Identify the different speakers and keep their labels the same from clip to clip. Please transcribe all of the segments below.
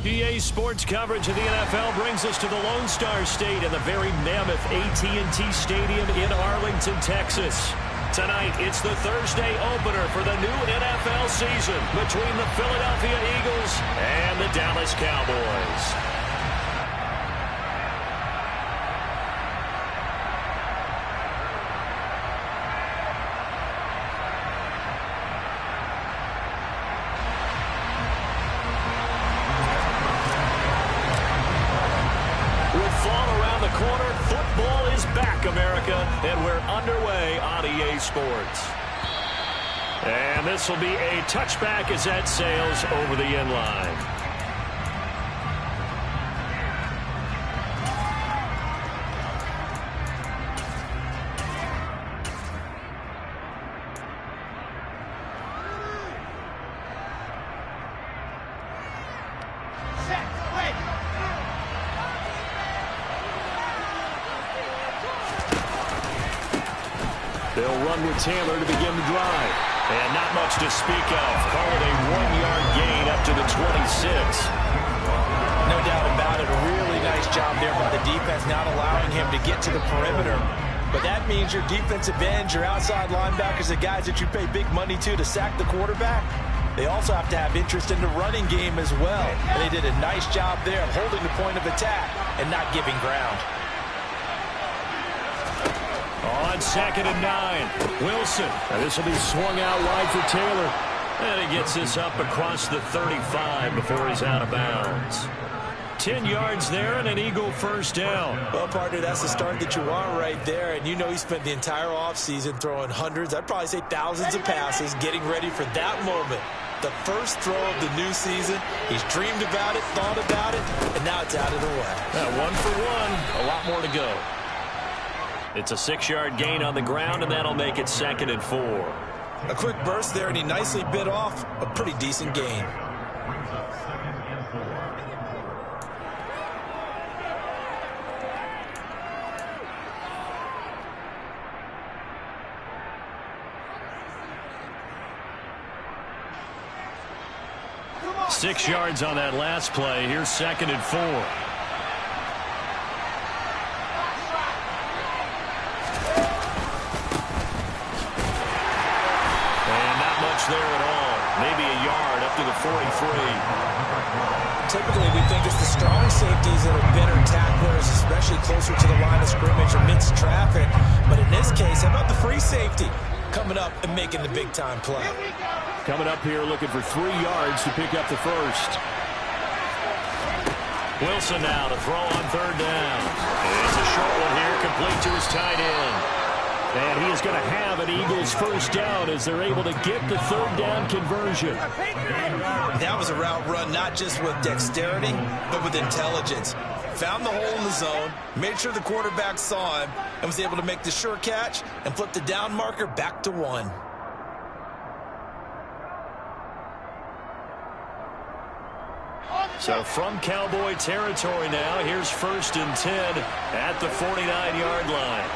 Speaker 1: EA Sports coverage of the NFL brings us to the Lone Star State in the very mammoth AT&T Stadium in Arlington, Texas. Tonight, it's the Thursday opener for the new NFL season between the Philadelphia Eagles and the Dallas Cowboys. And we're underway on EA Sports. And this will be a touchback as that sails over the end line. They'll run with Taylor to begin the drive. And not much to speak of. Call it a 1-yard gain up to the 26.
Speaker 2: No doubt about it. A really nice job there by the defense, not allowing him to get to the perimeter. But that means your defensive ends, your outside linebackers, the guys that you pay big money to sack the quarterback, they also have to have interest in the running game as well. And they did a nice job there of holding the point of attack and not giving ground.
Speaker 1: On 2nd and 9, Wilson. And this will be swung out wide for Taylor. And he gets this up across the 35 before he's out of bounds. 10 yards there and an Eagle first down.
Speaker 2: Well, partner, that's the start that you want right there. And you know he spent the entire offseason throwing hundreds, I'd probably say thousands of passes, getting ready for that moment. The first throw of the new season. He's dreamed about it, thought about it, and now it's out of the way.
Speaker 1: 1 for 1, a lot more to go. It's a 6-yard gain on the ground, and that'll make it 2nd and 4.
Speaker 2: A quick burst there, and he nicely bit off a pretty decent gain.
Speaker 1: Come on. 6 yards on that last play. Here's 2nd and 4. There at all. Maybe a yard up to the 43.
Speaker 2: Typically, we think it's the strong safeties that are better tacklers, especially closer to the line of scrimmage amidst traffic. But in this case, how about the free safety coming up and making the big-time play?
Speaker 1: Coming up here looking for 3 yards to pick up the first. Wilson now to throw on 3rd down. It's a short one here, complete to his tight end. And he is going to have an Eagles first down as they're able to get the 3rd down conversion.
Speaker 2: That was a route run not just with dexterity, but with intelligence. Found the hole in the zone, made sure the quarterback saw him, and was able to make the sure catch and flip the down marker back to 1.
Speaker 1: So from Cowboy territory now, here's 1st and 10 at the 49-yard line.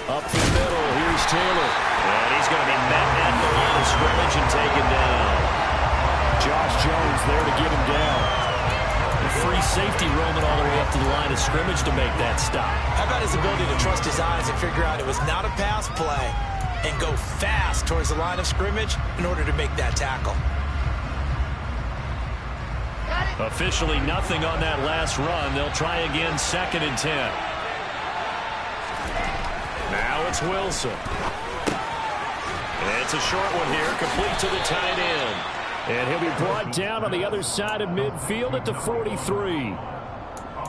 Speaker 1: Up the middle, here's Taylor. And he's going to be met at the line of scrimmage and taken down. Josh Jones there to get him down. A free safety roaming all the way up to the line of scrimmage to make that stop.
Speaker 2: How about his ability to trust his eyes and figure out it was not a pass play and go fast towards the line of scrimmage in order to make that tackle.
Speaker 1: Officially nothing on that last run. They'll try again 2nd and 10. Now it's Wilson. And it's a short one here, complete to the tight end. And he'll be brought down on the other side of midfield at the 43.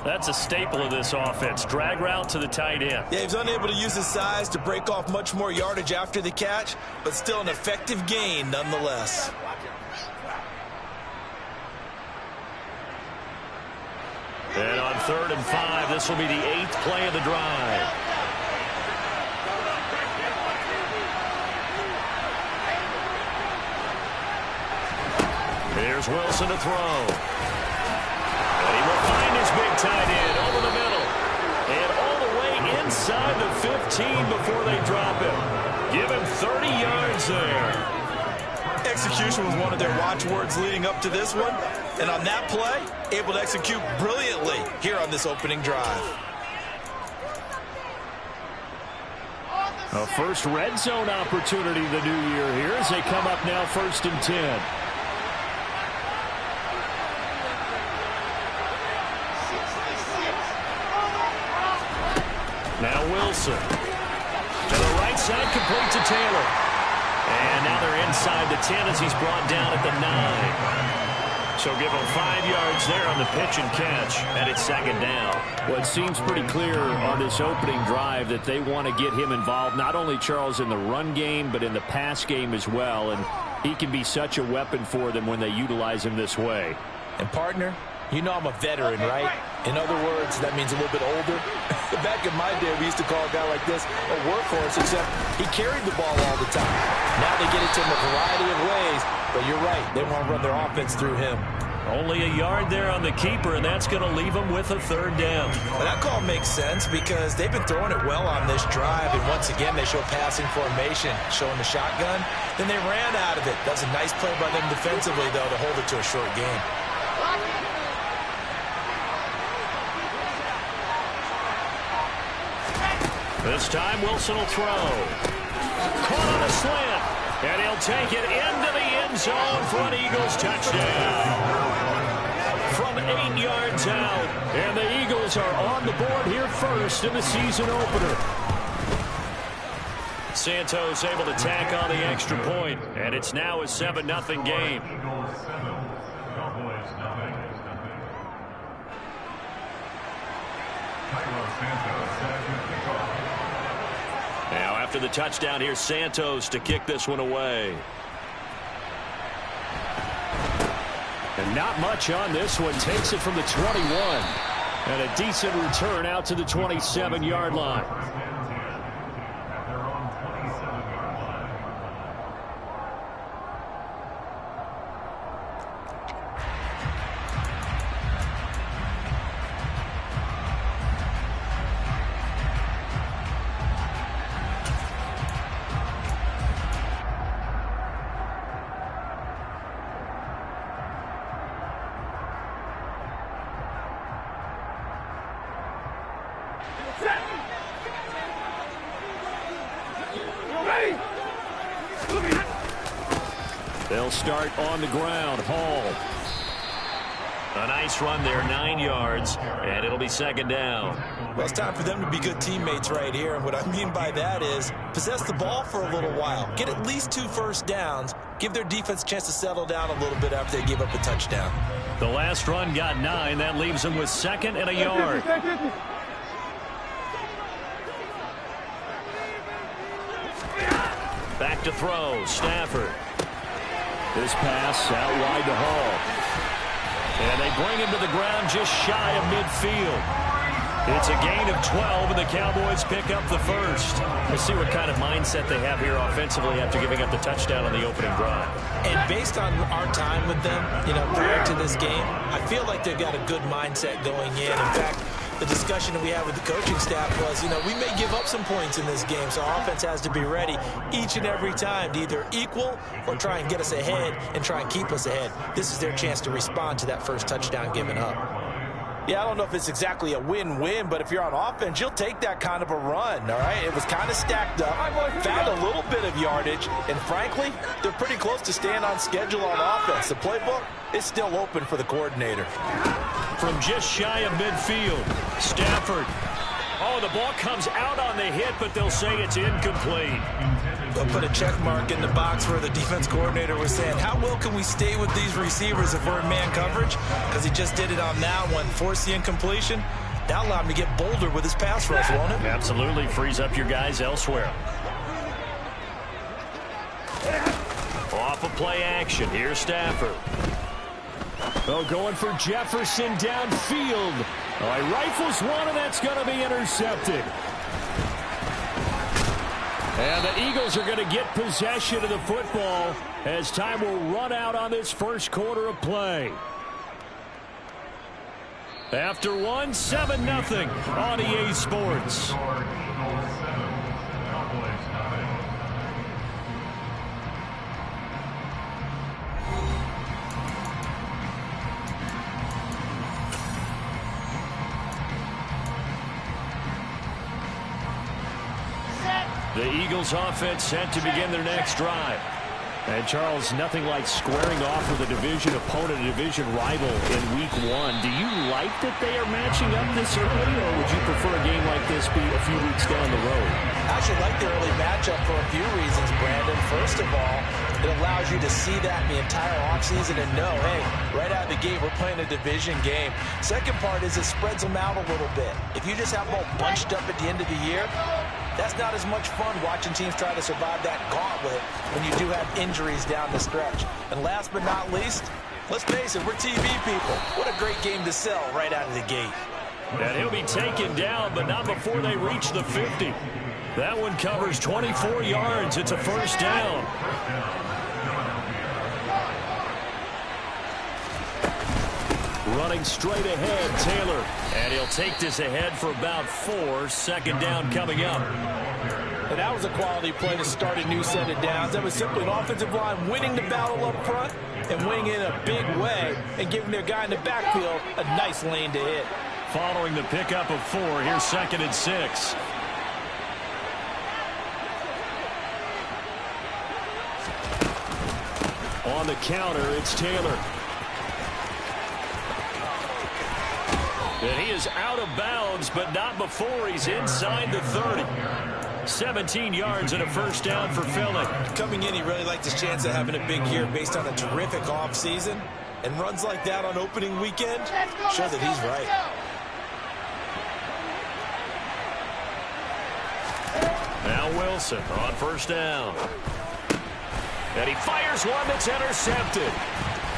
Speaker 1: That's a staple of this offense. Drag route to the tight end.
Speaker 2: Yeah, he was unable to use his size to break off much more yardage after the catch, but still an effective gain nonetheless.
Speaker 1: And on 3rd and 5, this will be the 8th play of the drive. Here's Wilson to throw. And he will find his big tight end over the middle. And all the way inside the 15 before they drop him. Give him 30 yards there.
Speaker 2: Execution was one of their watchwords leading up to this one. And on that play, able to execute brilliantly here on this opening drive.
Speaker 1: A first red zone opportunity the new year here as they come up now 1st and 10. Now Wilson. To the right side, complete to Taylor. And now they're inside the 10 as he's brought down at the 9. So give him 5 yards there on the pitch and catch, and it's 2nd down. Well, it seems pretty clear on this opening drive that they want to get him involved, not only, Charles, in the run game, but in the pass game as well. And he can be such a weapon for them when they utilize him this way.
Speaker 2: And, partner, you know I'm a veteran, right? In other words, that means a little bit older. Back in my day, we used to call a guy like this a workhorse, except he carried the ball all the time. Now they get it to him a variety of ways, but you're right. They want to run their offense through him.
Speaker 1: Only a yard there on the keeper, and that's going to leave them with a 3rd down.
Speaker 2: Well, that call makes sense because they've been throwing it well on this drive, and once again, they show passing formation, showing the shotgun. Then they ran out of it. That's a nice play by them defensively, though, to hold it to a short game.
Speaker 1: This time, Wilson will throw. Caught on a slant, and he'll take it into the end zone for an Eagles touchdown. From 8 yards out, and the Eagles are on the board here first in the season opener. Santos able to tack on the extra point, and it's now a 7-0 game. Now after the touchdown, here's Santos to kick this one away. And not much on this one. Takes it from the 21. And a decent return out to the 27-yard line. They'll start on the ground. Hall. A nice run there, 9 yards, and it'll be 2nd down.
Speaker 2: Well, it's time for them to be good teammates right here. And what I mean by that is possess the ball for a little while. Get at least 2 first downs. Give their defense a chance to settle down a little bit after they give up a touchdown.
Speaker 1: The last run got 9. That leaves them with 2nd and a yard. Back to throw. Stafford. This pass out wide to Hall. And they bring him to the ground just shy of midfield. It's a gain of 12, and the Cowboys pick up the first. We'll see what kind of mindset they have here offensively after giving up the touchdown on the opening drive.
Speaker 2: And based on our time with them, prior to this game, I feel like they've got a good mindset going in. In fact, the discussion that we had with the coaching staff was, we may give up some points in this game, so our offense has to be ready each and every time to either equal or try and get us ahead and try and keep us ahead. This is their chance to respond to that first touchdown given up. Yeah, I don't know if it's exactly a win-win, but if you're on offense, you'll take that kind of a run, all right? It was kind of stacked up, found a little bit of yardage, and frankly, they're pretty close to staying on schedule on offense. The playbook is still open for the coordinator.
Speaker 1: From just shy of midfield, Stafford. Oh, the ball comes out on the hit, but they'll say it's incomplete.
Speaker 2: They'll put a check mark in the box where the defense coordinator was saying, how well can we stay with these receivers if we're in man coverage? Because he just did it on that one, forced the incompletion. That'll allow him to get bolder with his pass rush, won't it?
Speaker 1: Absolutely, frees up your guys elsewhere. Off of play action, here's Stafford. Oh, going for Jefferson downfield. Oh, he rifles one, and that's going to be intercepted. And the Eagles are going to get possession of the football as time will run out on this first quarter of play. After one, 7-0 on EA Sports. The Eagles offense set to begin their next drive. And, Charles, nothing like squaring off with a division opponent, a division rival in Week 1. Do you like that they are matching up this early, or would you prefer a game like this be a few weeks down the road?
Speaker 2: I actually like the early matchup for a few reasons, Brandon. First of all, it allows you to see that in the entire offseason and know, hey, right out of the gate, we're playing a division game. Second part is it spreads them out a little bit. If you just have them all bunched up at the end of the year, that's not as much fun watching teams try to survive that gauntlet when you do have injuries down the stretch. And last but not least, let's face it, we're TV people. What a great game to sell right out of the gate.
Speaker 1: And he'll be taken down, but not before they reach the 50. That one covers 24 yards. It's a first down. Running straight ahead, Taylor. And he'll take this ahead for about 4. Second down coming up.
Speaker 2: And that was a quality play to start a new set of downs. That was simply an offensive line winning the battle up front and winning in a big way and giving their guy in the backfield a nice lane to hit.
Speaker 1: Following the pickup of 4, here's 2nd and 6. On the counter, it's Taylor. And he is out of bounds, but not before he's inside the 30. 17 yards and a first down for Philly.
Speaker 2: Coming in, he really liked his chance of having a big year based on a terrific offseason. And runs like that on opening weekend show that he's right.
Speaker 1: Now Wilson on first down. And he fires one that's intercepted.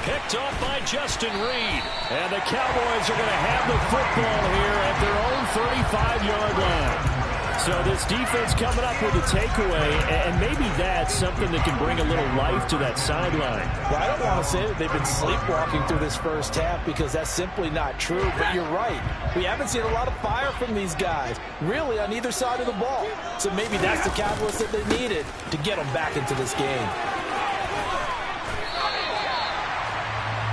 Speaker 1: Picked off by Justin Reed. And the Cowboys are going to have the football here at their own 35-yard line. So this defense coming up with a takeaway, and maybe that's something that can bring a little life to that sideline.
Speaker 2: Well, I don't want to say that they've been sleepwalking through this first half because that's simply not true, but you're right. We haven't seen a lot of fire from these guys, really, on either side of the ball. So maybe that's the catalyst that they needed to get them back into this game.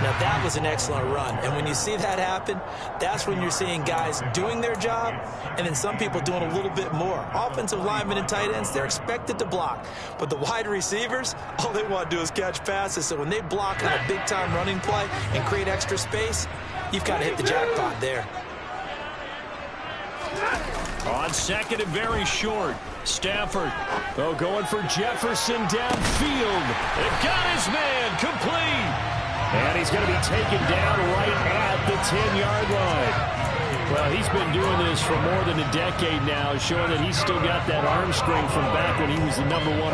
Speaker 2: Now, that was an excellent run. And when you see that happen, that's when you're seeing guys doing their job and then some people doing a little bit more. Offensive linemen and tight ends, they're expected to block. But the wide receivers, all they want to do is catch passes. So when they block on a big-time running play and create extra space, you've kind of hit the jackpot there.
Speaker 1: On second and very short, Stafford, going for Jefferson downfield. It got his man complete. And he's going to be taken down right at the 10-yard line. Well, he's been doing this for more than a decade now, showing that he's still got that arm strength from back when he was the #1 overall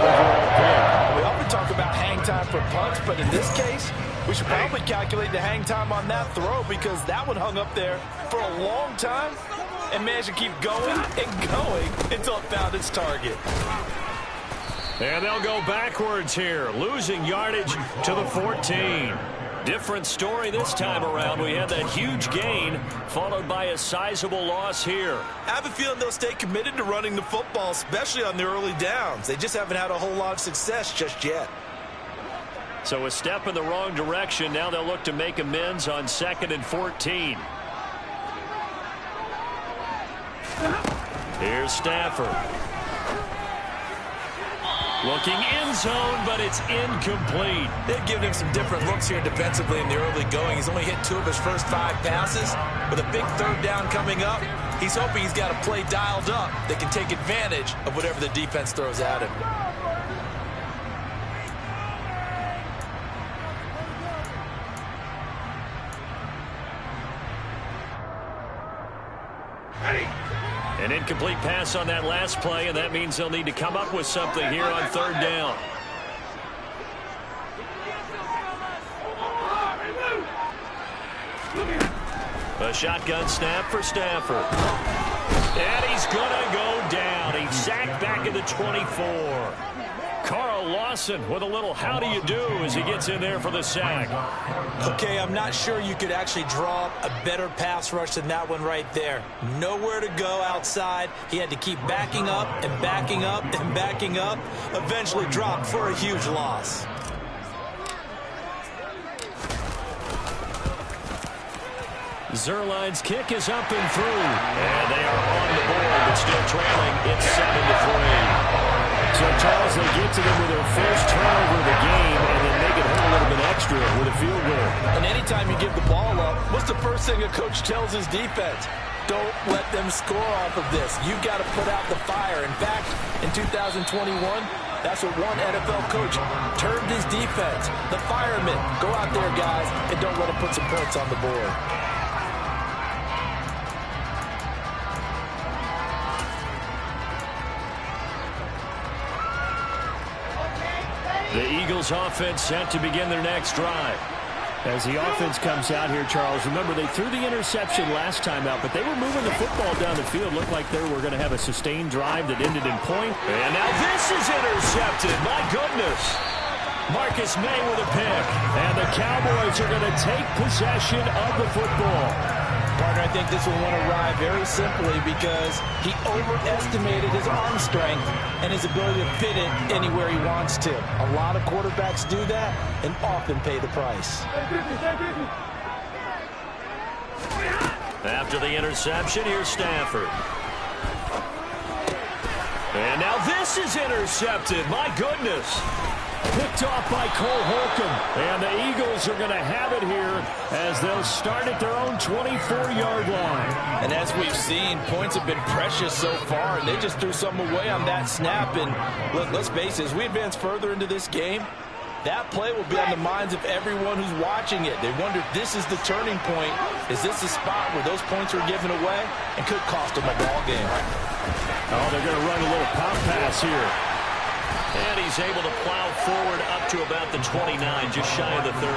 Speaker 1: pick.
Speaker 2: We often talk about hang time for punts, but in this case, we should probably calculate the hang time on that throw because that one hung up there for a long time and managed to keep going and going until it found its target.
Speaker 1: And they'll go backwards here, losing yardage to the 14. Different story this time around. We had that huge gain followed by a sizable loss here.
Speaker 2: I have a feeling they'll stay committed to running the football, especially on the early downs. They just haven't had a whole lot of success just yet.
Speaker 1: So a step in the wrong direction. Now they'll look to make amends on 2nd and 14. Here's Stafford. Looking end zone, but it's incomplete.
Speaker 2: They've given him some different looks here defensively in the early going. He's only hit 2 of his first 5 passes. With a big third down coming up, he's hoping he's got a play dialed up that can take advantage of whatever the defense throws at him.
Speaker 1: An incomplete pass on that last play, and that means they'll need to come up with something here on 3rd down. A shotgun snap for Stafford. And he's going to go down. He's sacked back at the 24. Carl So Lawson with a little how do you do as he gets in there for the sack.
Speaker 2: Okay, I'm not sure you could actually draw up a better pass rush than that one right there. Nowhere to go outside. He had to keep backing up and backing up and backing up. Eventually dropped for a huge loss.
Speaker 1: Zerline's kick is up and through. And they are on the board, but still trailing. It's 7-3. So, Charles, they get to them with their first turnover of the game and then make it home a little bit extra with a field goal.
Speaker 2: And anytime you give the ball up, what's the first thing a coach tells his defense? Don't let them score off of this. You've got to put out the fire. In fact, in 2021, that's what one NFL coach termed his defense. The firemen. Go out there, guys, and don't let them put some points on the board.
Speaker 1: The Eagles offense set to begin their next drive. As the offense comes out here, Charles, remember they threw the interception last time out, but they were moving the football down the field. Looked like they were going to have a sustained drive that ended in point. And now this is intercepted. My goodness. Marcus May with a pick. And the Cowboys are going to take possession of the football.
Speaker 2: Partner, I think this one went awry very simply because he overestimated his arm strength and his ability to fit it anywhere he wants to. A lot of quarterbacks do that and often pay the price.
Speaker 1: After the interception, here's Stafford. And now this is intercepted. My goodness. Picked off by Cole Holcomb. And the Eagles are going to have it here as they'll start at their own 24-yard line.
Speaker 2: And as we've seen, points have been precious so far, and they just threw something away on that snap. And look, let's face it, as we advance further into this game, that play will be on the minds of everyone who's watching it. They wonder if this is the turning point. Is this the spot where those points are given away and could cost them a ball game?
Speaker 1: Oh, they're going to run a little pop pass here. And he's able to plow forward up to about the 29, just shy of the 30.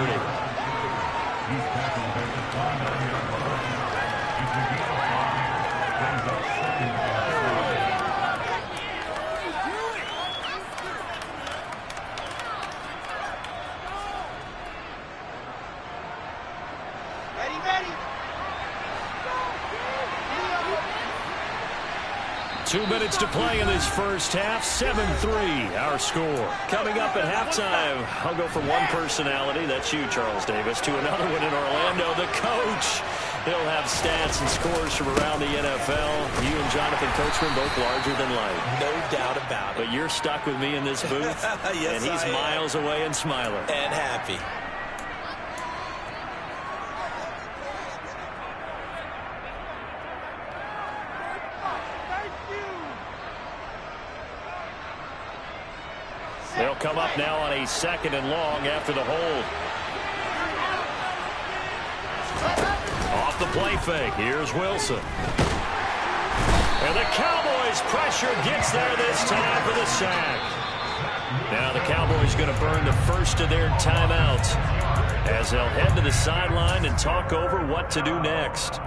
Speaker 3: Ready.
Speaker 1: 2 minutes to play in this first half. 7-3, our score. Coming up at halftime, I'll go from one personality, that's you, Charles Davis, to another one in Orlando, the coach. He'll have stats and scores from around the NFL. You and Jonathan Coachman both larger than life.
Speaker 2: No doubt about it.
Speaker 1: But you're stuck with me in this booth,
Speaker 2: yes,
Speaker 1: and he's miles away and smiling.
Speaker 2: And happy.
Speaker 1: They'll come up now on a 2nd and long after the hold. Off the play fake. Here's Wilson. And the Cowboys pressure gets there this time for the sack. Now the Cowboys going to burn the first of their timeouts as they'll head to the sideline and talk over what to do next.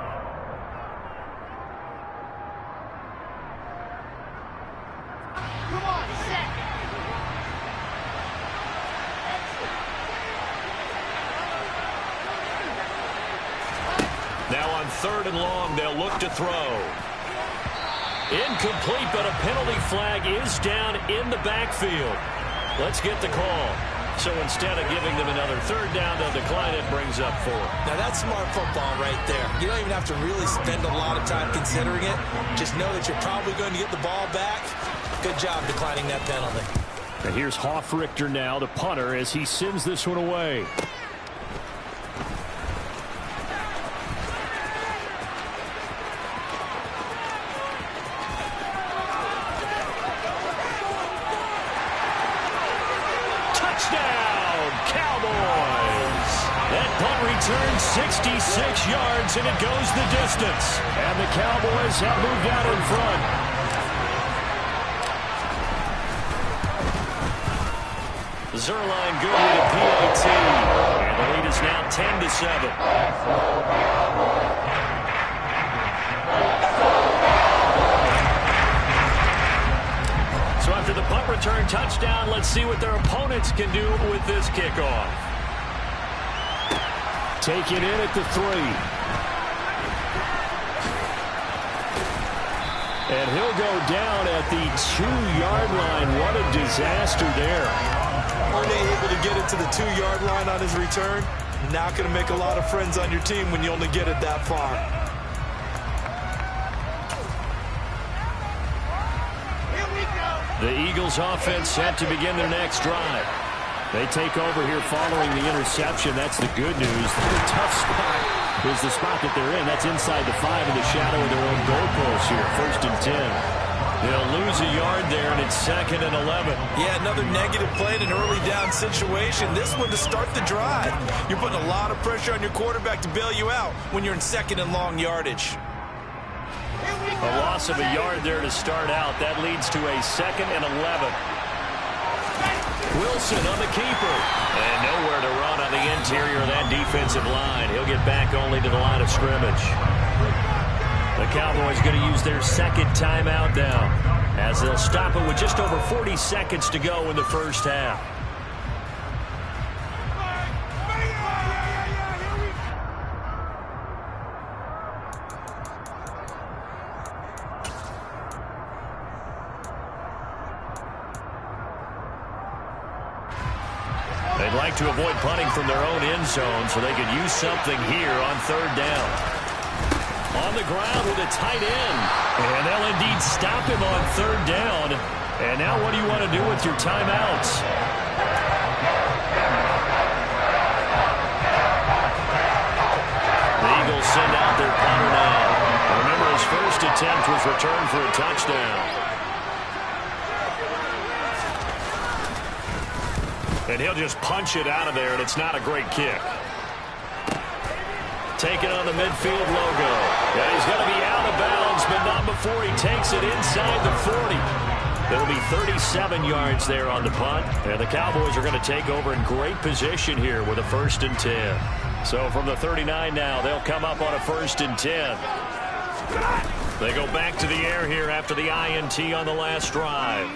Speaker 1: Now on 3rd and long, they'll look to throw. Incomplete, but a penalty flag is down in the backfield. Let's get the call. So instead of giving them another 3rd down, they'll decline it, brings up 4.
Speaker 2: Now that's smart football right there. You don't even have to really spend a lot of time considering it. Just know that you're probably going to get the ball back. Good job declining that penalty.
Speaker 1: And here's Hoffrichter now, the punter, as he sends this one away. Touchdown, Cowboys! That punt returns 66 yards, and it goes the distance. And the Cowboys have moved out in front. Zerline good with a PAT. And the lead is now 10-7. So after the punt return touchdown. Let's see what their opponents can do with this kickoff. Taken in at the 3. And he'll go down at the 2-yard line. What a disaster there.
Speaker 2: Are they able to get it to the 2-yard line on his return? Not going to make a lot of friends on your team when you only get it that far.
Speaker 1: The Eagles offense set to begin their next drive. They take over here following the interception. That's the good news. The tough spot is the spot that they're in. That's inside the 5 in the shadow of their own goalpost here. 1st and 10. They'll lose a yard there, and it's 2nd and 11.
Speaker 2: Yeah, another negative play in an early down situation. This one to start the drive. You're putting a lot of pressure on your quarterback to bail you out when you're in 2nd and long yardage.
Speaker 1: A loss of a yard there to start out. That leads to a 2nd and 11. Wilson on the keeper. And nowhere to run on the interior of that defensive line. He'll get back only to the line of scrimmage. The Cowboys going to use their 2nd timeout now, as they'll stop it with just over 40 seconds to go in the first half. They'd like to avoid punting from their own end zone so they could use something here on 3rd down. On the ground with a tight end. And they'll indeed stop him on 3rd down. And now what do you want to do with your timeouts? The Eagles send out their punter now. Remember, his first attempt was returned for a touchdown. And he'll just punch it out of there, and it's not a great kick. Taking on the midfield logo. Yeah, he's going to be out of bounds, but not before he takes it inside the 40. There'll be 37 yards there on the punt. And the Cowboys are going to take over in great position here with a 1st and 10. So from the 39 now, they'll come up on a 1st and 10. They go back to the air here after the INT on the last drive.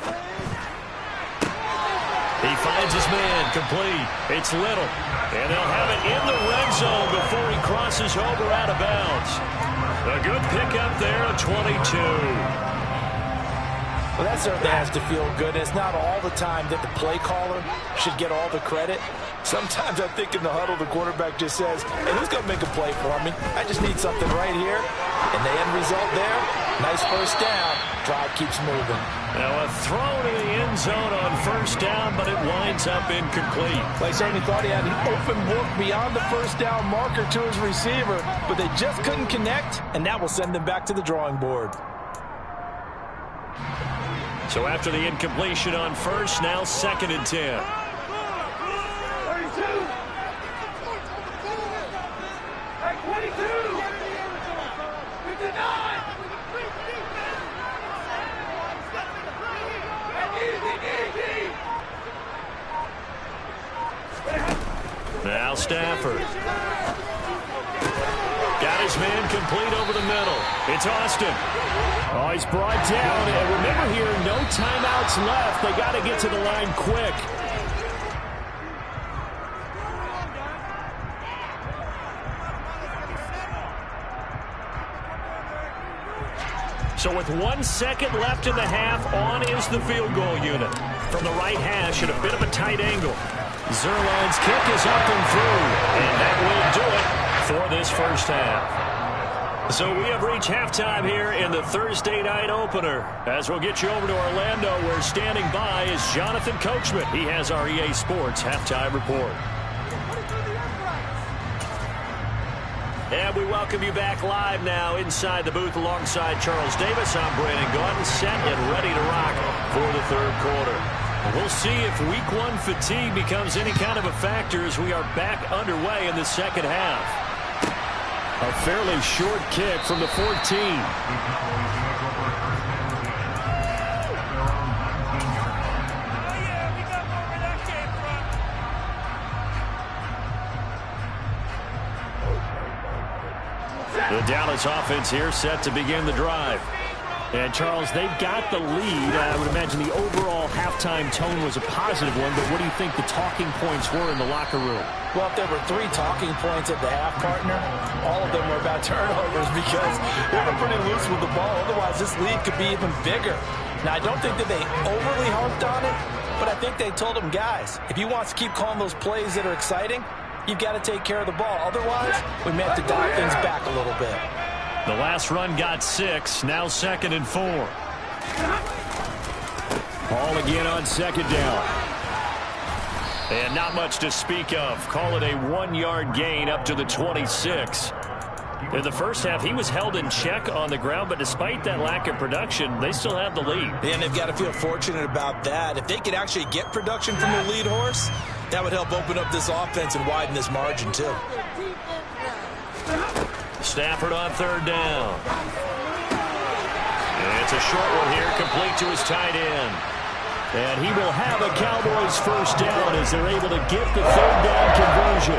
Speaker 1: He finds his man complete. It's Little. And they'll have it in the red zone before he crosses over out of bounds. A good pickup there, a 22.
Speaker 2: Well, that certainly has to feel good. It's not all the time that the play caller should get all the credit. Sometimes I think in the huddle, the quarterback just says, hey, who's going to make a play for me? I just need something right here. And the end result there, nice 1st down. Drive keeps moving.
Speaker 1: Now a throw to the end zone on 1st down, but it winds up incomplete.
Speaker 2: They certainly thought he had an open look beyond the 1st down marker to his receiver, but they just couldn't connect, and that will send them back to the drawing board.
Speaker 1: So after the incompletion on 1st, now 2nd and 10. Now Stafford. Got his man complete over the middle. It's Austin. Oh, he's brought down. And remember here, no timeouts left. They got to get to the line quick. So with 1 second left in the half, on is the field goal unit. From the right hash at a bit of a tight angle. Zerline's kick is up and through. And that will do it for this first half. So we have reached halftime here in the Thursday night opener. As we'll get you over to Orlando, where standing by is Jonathan Coachman. He has our EA Sports halftime report. And we welcome you back live now inside the booth alongside Charles Davis. I'm Brandon Gaudin, set and ready to rock for the 3rd quarter. We'll see if week 1 fatigue becomes any kind of a factor as we are back underway in the 2nd half. A fairly short kick from the 14. The Dallas offense here set to begin the drive. And, Charles, they've got the lead. I would imagine the overall halftime tone was a positive one, but what do you think the talking points were in the locker room?
Speaker 2: Well, if there were 3 talking points at the half, partner, all of them were about turnovers because they were pretty loose with the ball. Otherwise, this lead could be even bigger. Now, I don't think that they overly harped on it, but I think they told them, guys, if you want to keep calling those plays that are exciting, you've got to take care of the ball. Otherwise, we may have to dial things back a little bit.
Speaker 1: The last run got 6. Now 2nd and 4. Ball again on 2nd down. And not much to speak of. Call it a 1-yard gain up to the 26. In the first half, he was held in check on the ground, but despite that lack of production, they still have the lead.
Speaker 2: And they've got to feel fortunate about that. If they could actually get production from their lead horse, that would help open up this offense and widen this margin, too.
Speaker 1: Stafford on 3rd down. It's a short one here, complete to his tight end. And he will have a Cowboys first down as they're able to get the 3rd down conversion.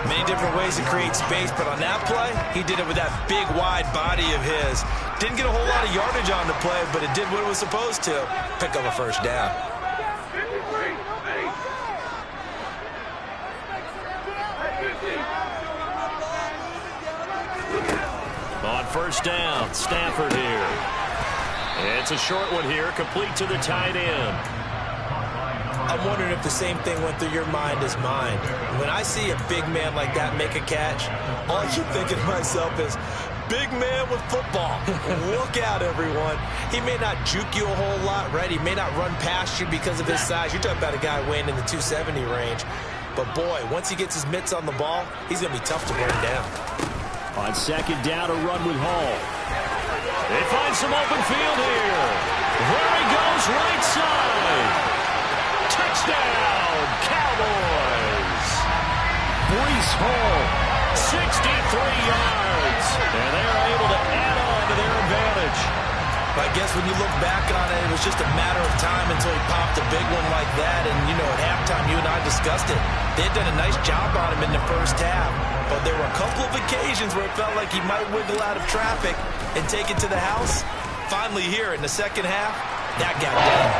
Speaker 2: Many different ways to create space, but on that play, he did it with that big, wide body of his. Didn't get a whole lot of yardage on the play, but it did what it was supposed to. Pick up a first down.
Speaker 1: On 1st down, Stafford here. It's a short one here, complete to the tight end.
Speaker 2: I'm wondering if the same thing went through your mind as mine. When I see a big man like that make a catch, all I keep thinking to myself is, big man with football. Look out, everyone. He may not juke you a whole lot, right? He may not run past you because of his size. You're talking about a guy weighing in the 270 range. But, boy, once he gets his mitts on the ball, he's going to be tough to bring down.
Speaker 1: On 2nd down, a run with Hall. They find some open field here. There he goes, right side. Touchdown, Cowboys. Breece Hall, 63 yards. And they are able to add on to their advantage.
Speaker 2: I guess when you look back on it, it was just a matter of time until he popped a big one like that. And, you know, at halftime, you and I discussed it. They had done a nice job on him in the first half. But there were a couple of occasions where it felt like he might wiggle out of traffic and take it to the house. Finally here in the second half, that got done.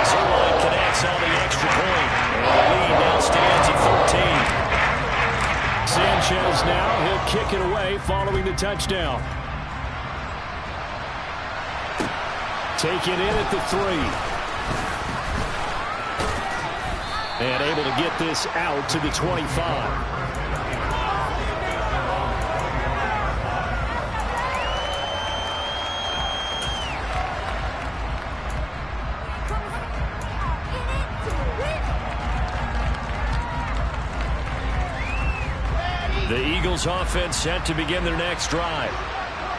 Speaker 1: Zerline connects on the extra point. And the lead now stands at 14. Sanchez now, he'll kick it away following the touchdown. Taken in at the 3. And able to get this out to the 25. The Eagles offense set to begin their next drive.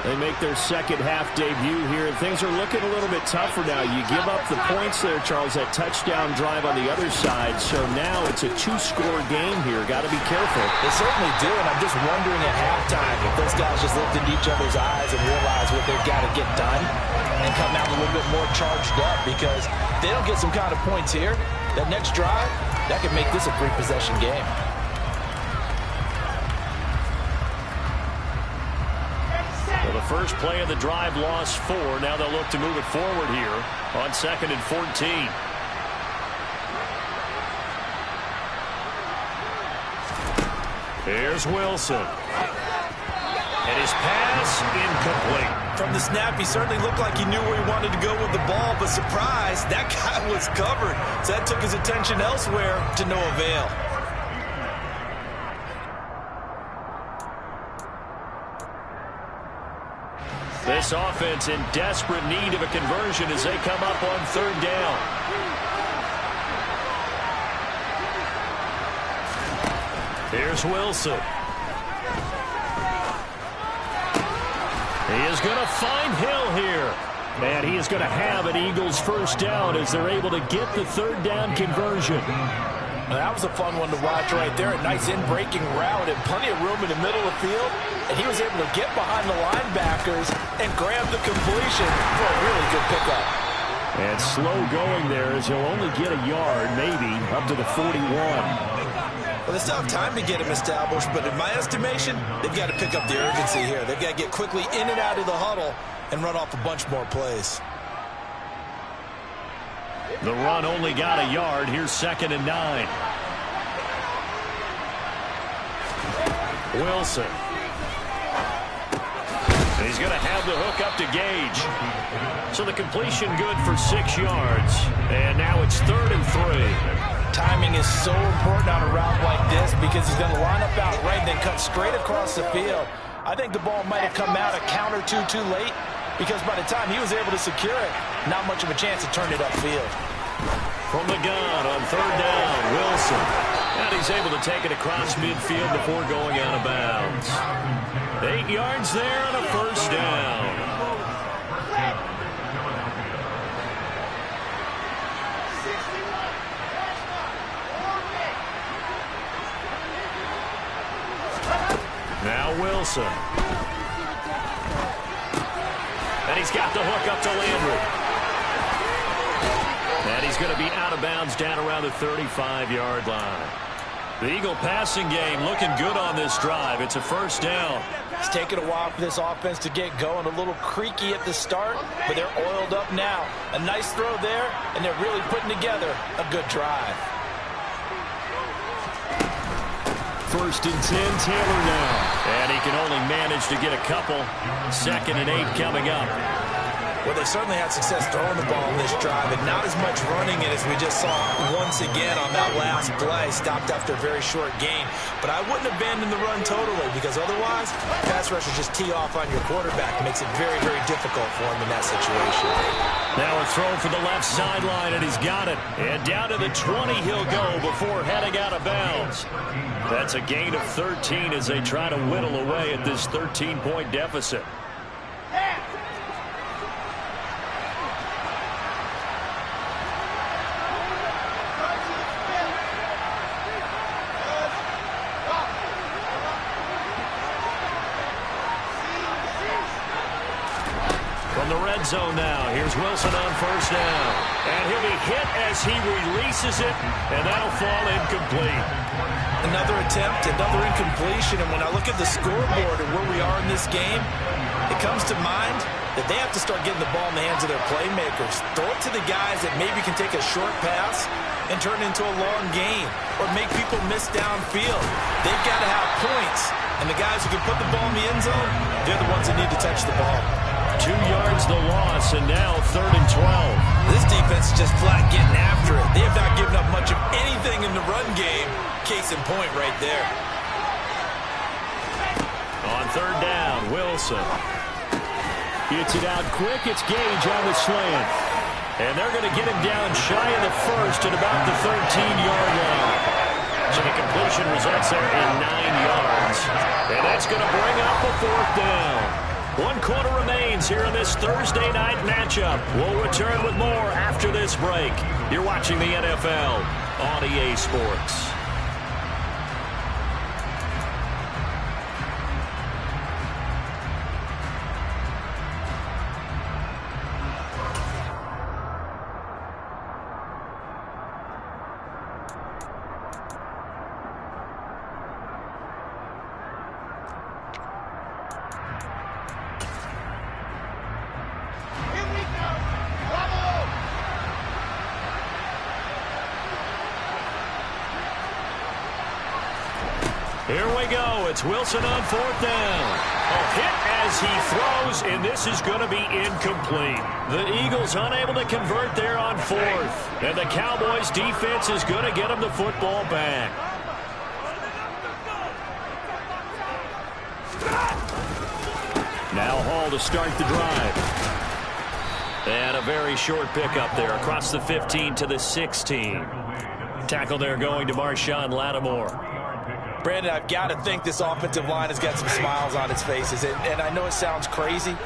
Speaker 1: They make their second half debut here. Things are looking a little bit tougher now. You give up the points there, Charles, that touchdown drive on the other side. So now it's a 2-score game here. Got to be careful.
Speaker 2: They certainly do, and I'm just wondering at halftime if those guys just looked into each other's eyes and realized what they've got to get done and come out a little bit more charged up, because if they don't get some kind of points here, that next drive, that could make this a 3-possession game.
Speaker 1: The first play of the drive lost 4. Now they'll look to move it forward here on 2nd and 14. Here's Wilson. And his pass incomplete.
Speaker 2: From the snap, he certainly looked like he knew where he wanted to go with the ball, but surprise, that guy was covered. So that took his attention elsewhere to no avail.
Speaker 1: This offense in desperate need of a conversion as they come up on 3rd down. Here's Wilson. He is going to find Hill here. And he is going to have an Eagles first down as they're able to get the 3rd down conversion.
Speaker 2: That was a fun one to watch right there. A nice in-breaking route and plenty of room in the middle of the field. And he was able to get behind the linebackers and grab the completion for a really good pickup.
Speaker 1: And slow going there as he'll only get a yard, maybe, up to the 41.
Speaker 2: Well, they still have time to get him established, but in my estimation, they've got to pick up the urgency here. They've got to get quickly in and out of the huddle and run off a bunch more plays.
Speaker 1: The run only got a yard. Here's 2nd and 9. Wilson. And he's going to have the hook up to Gage. So the completion good for 6 yards. And now it's 3rd and 3.
Speaker 2: Timing is so important on a route like this because he's going to line up out right and then cut straight across the field. I think the ball might have come out a count or two too late because by the time he was able to secure it, not much of a chance to turn it upfield.
Speaker 1: From the gun on 3rd down, Wilson. And he's able to take it across midfield before going out of bounds. 8 yards there and a 1st down. Now Wilson. And he's got the hook up to Landry. And he's going to be out of bounds down around the 35-yard line. The Eagle passing game looking good on this drive. It's a 1st down.
Speaker 2: It's taken a while for this offense to get going. A little creaky at the start, but they're oiled up now. A nice throw there, and they're really putting together a good drive.
Speaker 1: 1st and 10, Taylor now. And he can only manage to get a couple. 2nd and 8 coming up.
Speaker 2: Well, they certainly had success throwing the ball in this drive, and not as much running it as we just saw once again on that last play. Stopped after a very short gain. But I wouldn't abandon the run totally, because otherwise, pass rushers just tee off on your quarterback. It makes it very, very difficult for him in that situation.
Speaker 1: Now a throw for the left sideline, and he's got it. And down to the 20 he'll go before heading out of bounds. That's a gain of 13 as they try to whittle away at this 13-point deficit. From the red zone now, here's Wilson on 1st down. And he'll be hit as he releases it, and that'll fall incomplete.
Speaker 2: Another attempt, another incompletion, and when I look at the scoreboard and where we are in this game, it comes to mind that they have to start getting the ball in the hands of their playmakers. Throw it to the guys that maybe can take a short pass and turn it into a long gain or make people miss downfield. They've got to have points, and the guys who can put the ball in the end zone, they're the ones that need to touch the ball.
Speaker 1: 2 yards the loss, and now 3rd and 12.
Speaker 2: This defense is just flat getting after it. They have not given up much of anything in the run game. Case in point right there.
Speaker 1: On 3rd down, Wilson. Gets it out quick. It's Gage on the slant. And they're going to get him down shy of the 1st at about the 13-yard line. So the completion results there in 9 yards. And that's going to bring up a 4th down. 1 quarter remains here in this Thursday night matchup. We'll return with more after this break. You're watching the NFL on EA Sports. Here we go. It's Wilson on 4th down. A hit as he throws, and this is going to be incomplete. The Eagles unable to convert there on 4th. And the Cowboys defense is going to get him the football back. Now Hall to start the drive. And a very short pickup there across the 15 to the 16. Tackle there going to Marshawn Lattimore.
Speaker 2: Brandon, I've got to think this offensive line has got some smiles on its faces. And I know it sounds crazy,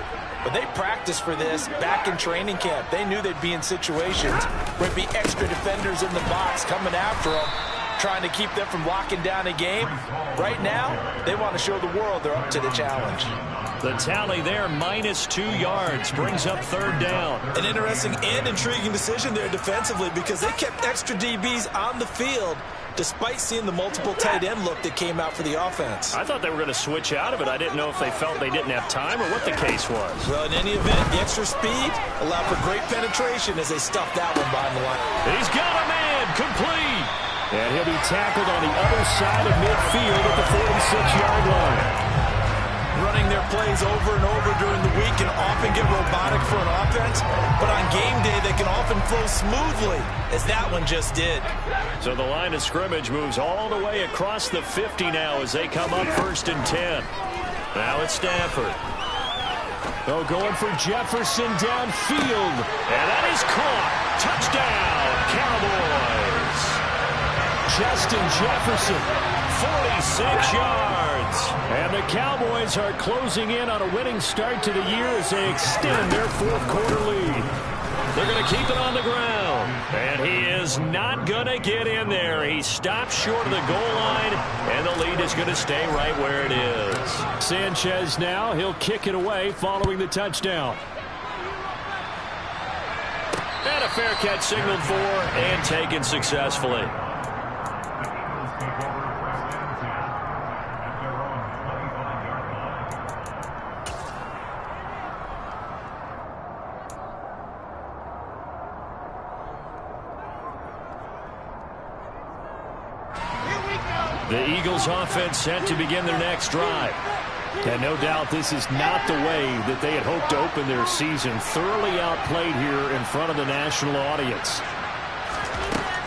Speaker 2: but they practiced for this back in training camp. They knew they'd be in situations where there'd be extra defenders in the box coming after them, trying to keep them from locking down a game. Right now, they want to show the world they're up to the challenge.
Speaker 1: The tally there, -2 yards, brings up 3rd down.
Speaker 2: An interesting and intriguing decision there defensively because they kept extra DBs on the field despite seeing the multiple tight end look that came out for the offense.
Speaker 1: I thought they were going to switch out of it. I didn't know if they felt they didn't have time or what the case was.
Speaker 2: Well, in any event, the extra speed allowed for great penetration as they stuffed that one behind the line.
Speaker 1: He's got a man, complete. And he'll be tackled on the other side of midfield at the 46-yard line.
Speaker 2: Running their plays over and over during the week can often get robotic for an offense, but on game day they can often flow smoothly, as that one just did.
Speaker 1: So the line of scrimmage moves all the way across the 50 now as they come up 1st and 10. Now it's Stafford. Oh, going for Jefferson downfield. And that is caught. Touchdown, Cowboys. Justin Jefferson, 46 yards. And the Cowboys are closing in on a winning start to the year as they extend their 4th quarter lead. They're going to keep it on the ground. And he is not going to get in there. He stops short of the goal line, and the lead is going to stay right where it is. Sanchez now, he'll kick it away following the touchdown. And a fair catch signaled for and taken successfully. The Eagles offense set to begin their next drive. And no doubt this is not the way that they had hoped to open their season. Thoroughly outplayed here in front of the national audience.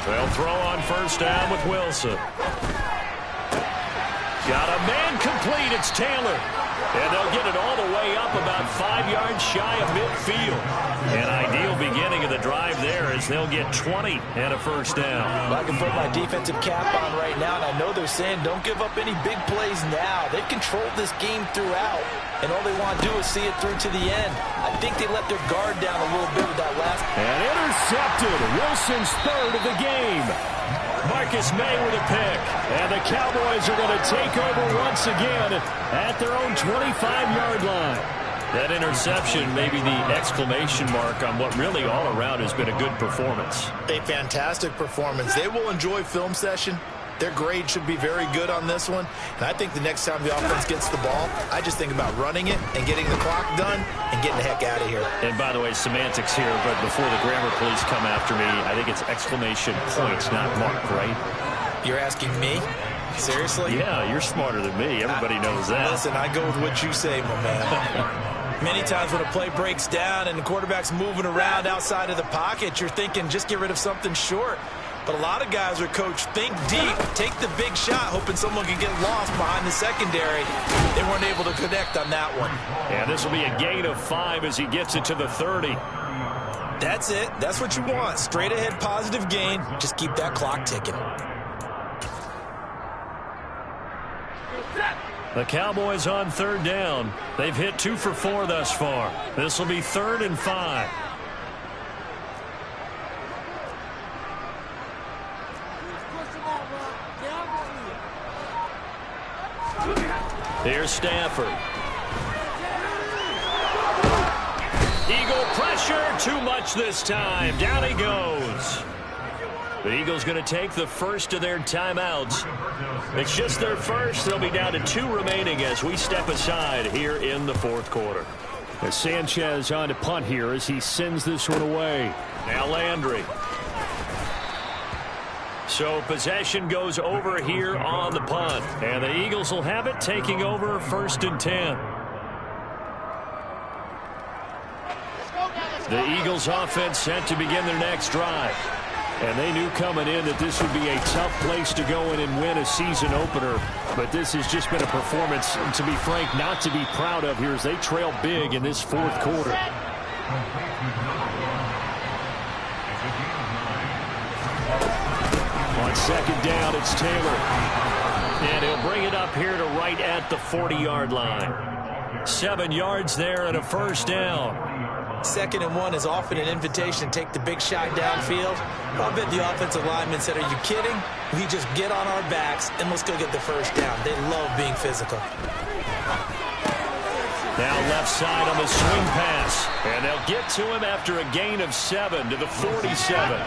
Speaker 1: They'll throw on 1st down with Wilson. Got a man complete. It's Taylor. And they'll get it all the way up about 5 yards shy of midfield. An ideal beginning of the drive there as they'll get 20 and a 1st down.
Speaker 2: Well, I can put my defensive cap on right now, and I know they're saying don't give up any big plays now. They've controlled this game throughout, and all they want to do is see it through to the end. I think they let their guard down a little bit with that last.
Speaker 1: And intercepted. Wilson's 3rd of the game. Marcus May with a pick. And the Cowboys are going to take over once again at their own 25-yard line. That interception may be the exclamation mark on what really all around has been a good performance.
Speaker 4: A fantastic performance. They will enjoy film session. Their grade should be very good on this one. And I think the next time the offense gets the ball, I just think about running it and getting the clock done and getting the heck out of here.
Speaker 1: And by the way, semantics here, but before the grammar police come after me, I think it's exclamation points, not mark, right?
Speaker 2: You're asking me? Seriously?
Speaker 1: Yeah, you're smarter than me. Everybody knows that.
Speaker 2: Listen, I go with what you say, my man. Many times when a play breaks down and the quarterback's moving around outside of the pocket, you're thinking just get rid of something short. But a lot of guys are coached, think deep, take the big shot, hoping someone can get lost behind the secondary. They weren't able to connect on that one.
Speaker 1: Yeah, this will be a gain of 5 as he gets it to the 30.
Speaker 2: That's it. That's what you want. Straight ahead positive gain. Just keep that clock ticking.
Speaker 1: The Cowboys on 3rd down. They've hit 2 for 4 thus far. This will be 3rd and 5. Here's Stafford. Eagle pressure, too much this time. Down he goes. The Eagles going to take the first of their timeouts. It's just their first. They'll be down to 2 remaining as we step aside here in the 4th quarter. As Sanchez on to punt here as he sends this one away. Now Landry. So possession goes over here on the punt. And the Eagles will have it, taking over 1st and 10. The Eagles offense set to begin their next drive. And they knew coming in that this would be a tough place to go in and win a season opener. But this has just been a performance, to be frank, not to be proud of here as they trail big in this 4th quarter. On 2nd down, it's Taylor. And he'll bring it up here to right at the 40-yard line. 7 yards there and a 1st down.
Speaker 2: 2nd and 1 is often an invitation to take the big shot downfield. I bet the offensive lineman said, are you kidding? We just get on our backs and let's go get the 1st down. They love being physical.
Speaker 1: Now left side on the swing pass. And they'll get to him after a gain of 7 to the 47.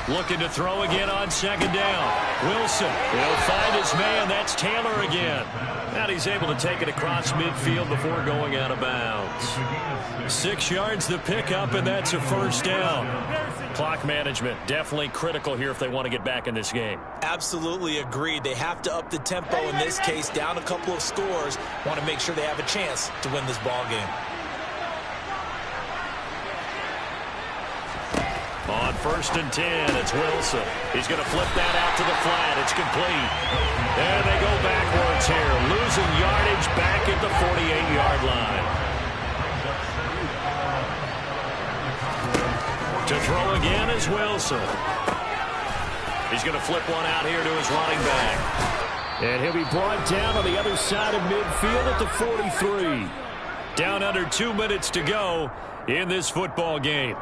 Speaker 1: Looking to throw again on second down. Wilson, he'll find his man. That's Taylor again. And he's able to take it across midfield before going out of bounds. 6 yards the pickup, and that's a first down. Clock management definitely critical here if they want to get back in this game.
Speaker 2: Absolutely agreed. They have to up the tempo in this case, down a couple of scores. Want to make sure they have a chance to win this ball game.
Speaker 1: On 1st and 10, it's Wilson. He's going to flip that out to the flat. It's complete. There they go backwards here. Losing yardage back at the 48-yard line. To throw again is Wilson. He's going to flip one out here to his running back. And he'll be brought down on the other side of midfield at the 43. Down under 2 minutes to go in this football game.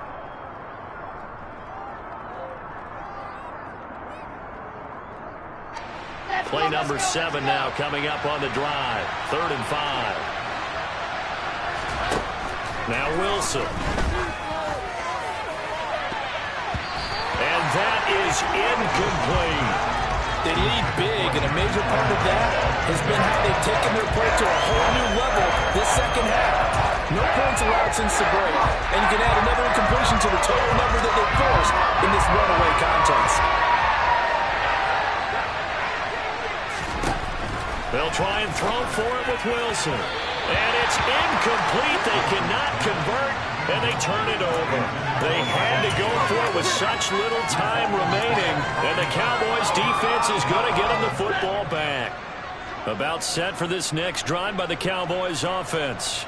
Speaker 1: Play number 7 now coming up on the drive. 3rd and 5. Now Wilson. And that is incomplete.
Speaker 2: They lead big, and a major part of that has been how they've taken their play to a whole new level this second half. No points allowed since the break, and you can add another incompletion to the total number that they forced in this runaway contest.
Speaker 1: They'll try and throw for it with Wilson. And it's incomplete. They cannot convert, and they turn it over. They had to go for it with such little time remaining, and the Cowboys' defense is going to get them the football back. About set for this next drive by the Cowboys' offense.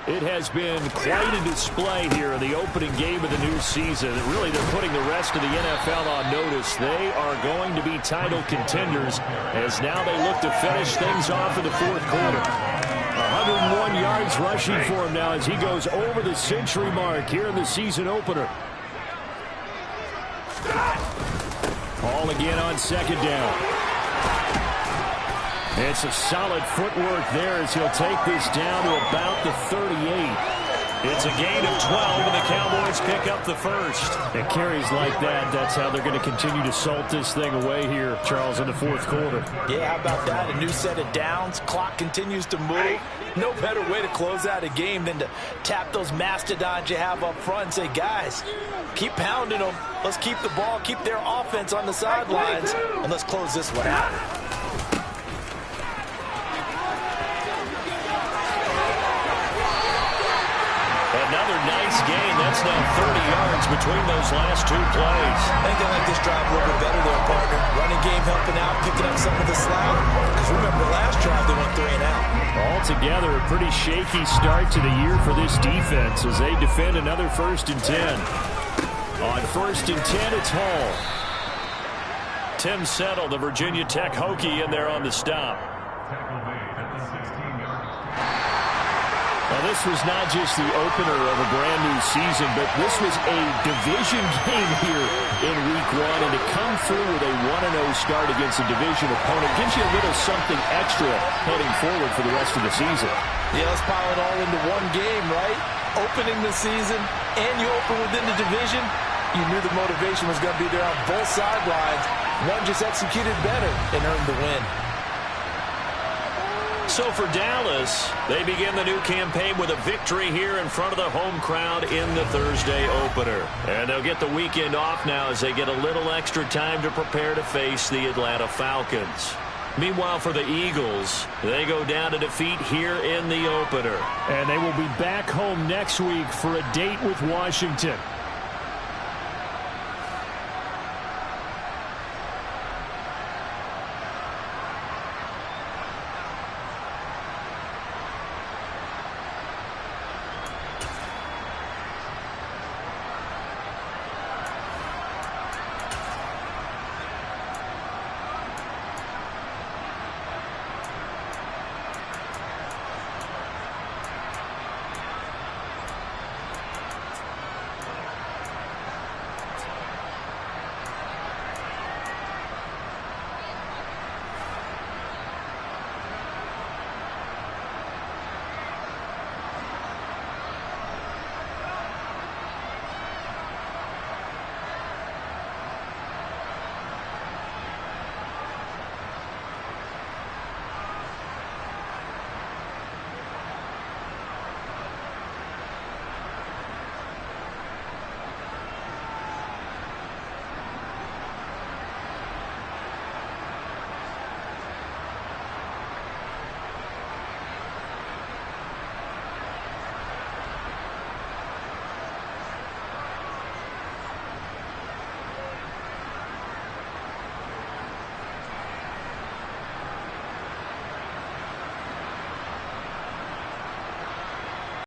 Speaker 1: It has been quite a display here in the opening game of the new season. Really, they're putting the rest of the NFL on notice. They are going to be title contenders as now they look to finish things off in the fourth quarter. 101 yards rushing for him now as he goes over the century mark here in the season opener. Ball again on second down. It's a solid footwork there as he'll take this down to about the 38. It's a gain of 12, and the Cowboys pick up the first. And carries like that, that's how they're going to continue to salt this thing away here, Charles, in the fourth quarter.
Speaker 2: Yeah, how about that? A new set of downs. Clock continues to move. No better way to close out a game than to tap those mastodons you have up front and say, guys, keep pounding them. Let's keep the ball, keep their offense on the sidelines, and let's close this one out.
Speaker 1: Another nice gain. That's now 30 yards between those last 2 plays.
Speaker 2: I think they like this drive a little bit better there, partner. Running game helping out, picking up some of the slack. Because remember, last drive they went 3 and out.
Speaker 1: Altogether, a pretty shaky start to the year for this defense as they defend another 1st and 10. On 1st and 10, it's Hall. Tim Settle, the Virginia Tech Hokie, in there on the stop. Now, this was not just the opener of a brand-new season, but this was a division game here in Week 1, and to come through with a 1-0 start against a division opponent gives you a little something extra heading forward for the rest of the season.
Speaker 2: Yeah, let's pile it all into one game, right? Opening the season, and you open within the division. You knew the motivation was going to be there on both sidelines. One just executed better and earned the win.
Speaker 1: So for Dallas, they begin the new campaign with a victory here in front of the home crowd in the Thursday opener. And they'll get the weekend off now as they get a little extra time to prepare to face the Atlanta Falcons. Meanwhile, for the Eagles, they go down to defeat here in the opener. And they will be back home next week for a date with Washington.